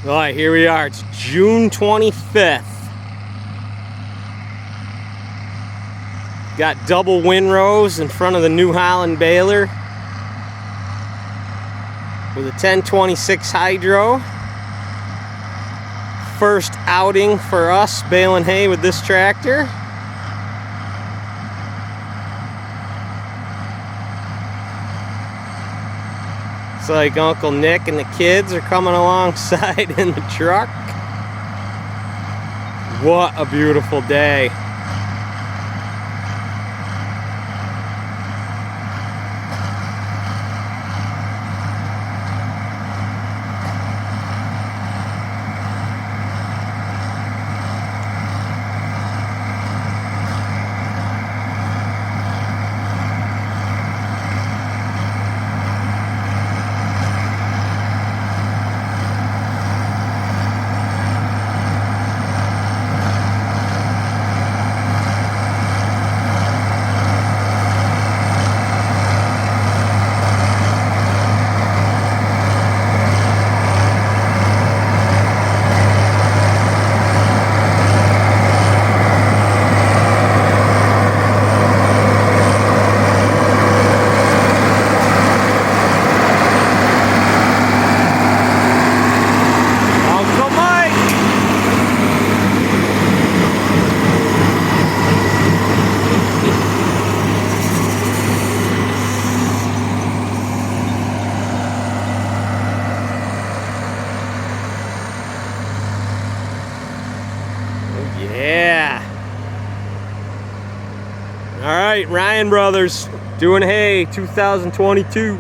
All right, here we are. It's June 25th. Got double windrows in front of the New Holland baler with a 1026 hydro. First outing for us baling hay with this tractor. It's like Uncle Nick and the kids are coming alongside in the truck. What a beautiful day. Yeah. All right, Ryan Brothers doing hay 2022.